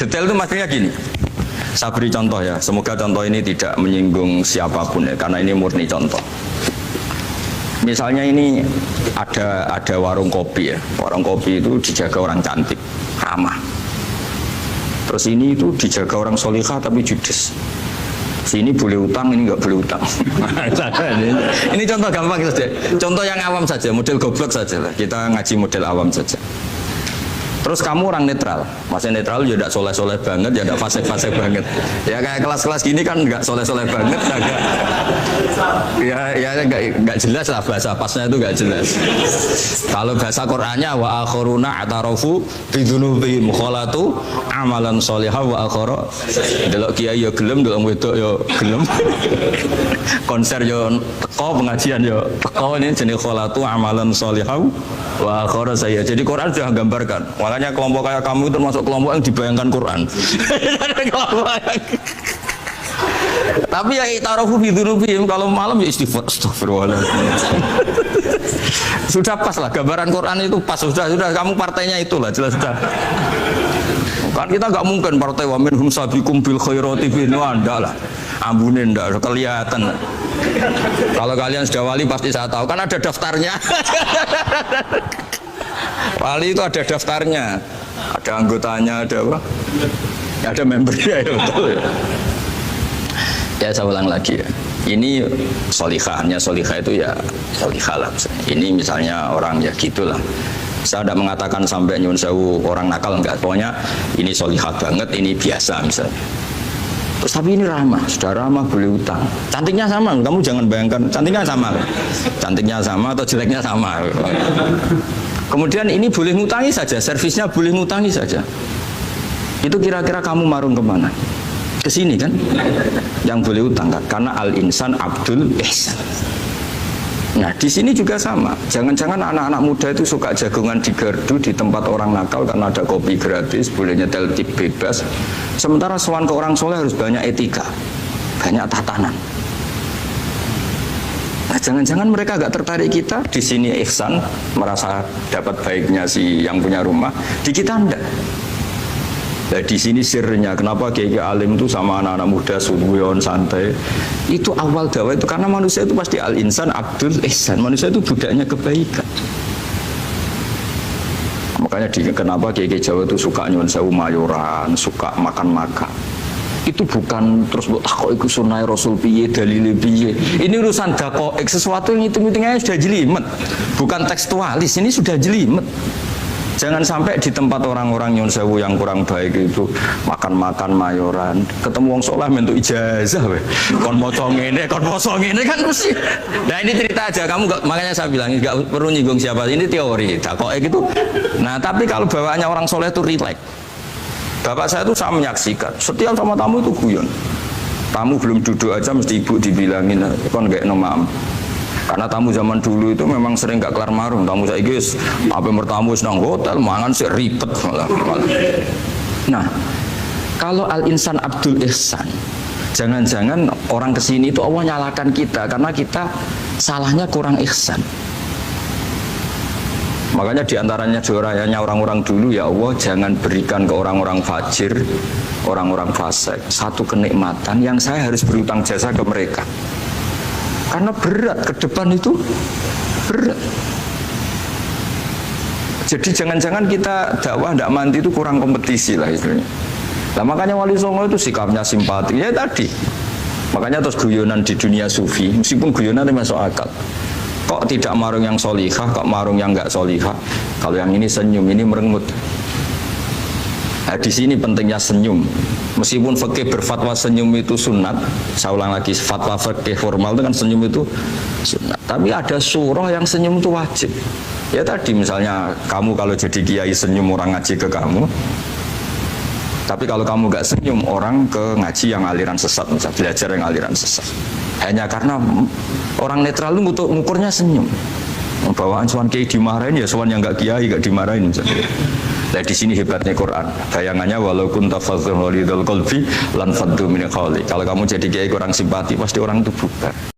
Detail itu maksudnya gini. Saya beri contoh ya. Semoga contoh ini tidak menyinggung siapapun ya, karena ini murni contoh. Misalnya ini ada warung kopi ya. Warung kopi itu dijaga orang cantik, ramah. Terus ini itu dijaga orang solihah tapi judes. Sini boleh utang, ini nggak boleh utang. Ini contoh gampang saja. Contoh yang awam saja, model goblok saja lah. Kita ngaji model awam saja. Terus kamu orang netral, maksudnya netral ya tidak soleh-soleh banget, ya tidak fasik-fasik banget. Ya kayak kelas-kelas gini kan nggak soleh-soleh banget, agak ya nggak jelas lah bahasa pasnya itu nggak jelas. Kalau bahasa Qur'annya wa akhiruna atarafu bidunubihim kholatu amalan solihah wa akhara. Delok kiai ya gelem, delok wedok ya gelem. Konser ya teko, pengajian ya teko, ini jenis kholatu amalan solihah wa akhara saya. Jadi Quran sudah gambarkan. Makanya kelompok kayak kamu itu termasuk kelompok yang dibayangkan Quran. Tapi ya itarafu bidunubihim, kalau malam ya istighfar, astagfirullahaladzim. Sudah pas lah, gambaran Quran itu pas, sudah kamu partainya itulah, jelas sudah. Kan kita nggak mungkin partai wa minhum sabiqum bil khairati bin anda lah. Ambunin ndak kelihatan. Kalau kalian sudah wali pasti saya tahu, kan ada daftarnya. Wali itu ada daftarnya, ada anggotanya, ada apa? Ada membernya ya, betul ya. Ya saya ulang lagi ya. Ini solihahnya, solihah itu ya solihah lah. Ini misalnya orang ya gitulah. Saya tidak mengatakan sampai nyun sewu orang nakal, enggak. Pokoknya ini solihah banget, ini biasa misalnya. Terus tapi ini ramah, sudah ramah boleh utang. Cantiknya sama, kamu jangan bayangkan cantiknya sama. Cantiknya sama atau jeleknya sama. Kemudian ini boleh ngutangi saja, servisnya boleh ngutangi saja. Itu kira-kira kamu marung kemana? Ke sini kan? Yang boleh utang kan? Karena al-insan abdul ihsan. Nah di sini juga sama. Jangan-jangan anak-anak muda itu suka jagongan di gardu di tempat orang nakal karena ada kopi gratis, boleh nyetel tip bebas. Sementara sowan ke orang soleh harus banyak etika, banyak tatanan. Nah, jangan-jangan mereka agak tertarik kita di sini ihsan, merasa dapat baiknya si yang punya rumah, di kita enggak. Nah, di sini sirnya kenapa kiai alim itu sama anak-anak muda subuyon santai. Itu awal dakwah itu karena manusia itu pasti al-insan abdul ihsan. Manusia itu budaknya kebaikan. Makanya kenapa kiai Jawa itu suka nyuwun sewu mayoran, suka makan-makan. Itu bukan terus buat takok iku sunah Rasul piye dalile piye. Ini urusan dakoek, sesuatu yang hitung-hitungannya sudah jelimet. Bukan tekstualis, ini sudah jelimet. Jangan sampai di tempat orang-orang nyuwun sewu yang kurang baik itu makan-makan mayoran, ketemu wong saleh mentuk ijazah we. Kon maca ngene, kon poso ngene kan mesti. Nah ini cerita aja, kamu gak, makanya saya bilang enggak perlu nyinggung siapa, ini teori dakoek itu. Nah, tapi kalau bawaannya orang soleh itu rileks. Bapak saya itu saya menyaksikan, setiap sama tamu itu guyon. Tamu belum duduk aja mesti ibu dibilangin, kon gak nomam. Karena tamu zaman dulu itu memang sering gak kelar marung. Tamu saya guys, apa bertamu senang hotel, mangan sih ribet malah. Nah, kalau al-insan abdul ihsan, jangan-jangan orang kesini itu Allah nyalakan kita karena kita salahnya kurang ihsan. Makanya diantaranya juaranya orang-orang dulu, ya Allah jangan berikan ke orang-orang fajir, orang-orang fasik satu kenikmatan yang saya harus berutang jasa ke mereka. Karena berat, ke depan itu berat. Jadi jangan-jangan kita dakwah tidak mandi itu kurang kompetisi lah istilahnya. Nah makanya Wali Songo itu sikapnya simpati, ya tadi. Makanya terus guyonan di dunia sufi, meskipun guyonan itu masuk akal. Kok tidak marung yang solihah, kok marung yang enggak solihah? Kalau yang ini senyum, ini merengut. Nah, di sini pentingnya senyum. Meskipun fikih berfatwa senyum itu sunat, saya ulang lagi, fatwa fikih formal itu kan senyum itu sunat. Tapi ada surah yang senyum itu wajib. Ya tadi misalnya kamu kalau jadi kiai senyum orang ngaji ke kamu. Tapi kalau kamu nggak senyum orang ke ngaji yang aliran sesat, misalnya belajar yang aliran sesat. Hanya karena orang netral itu ngukurnya senyum. Bawaan sowan kiai dimarahin ya sowan yang nggak kiai nggak dimarahin misalnya. Nah di sini hebatnya Quran. Bayangannya walaupun tafadzul ghalidul qalbi lan faddu min qawli. Kalau kamu jadi kiai kurang simpati pasti orang itu bubar.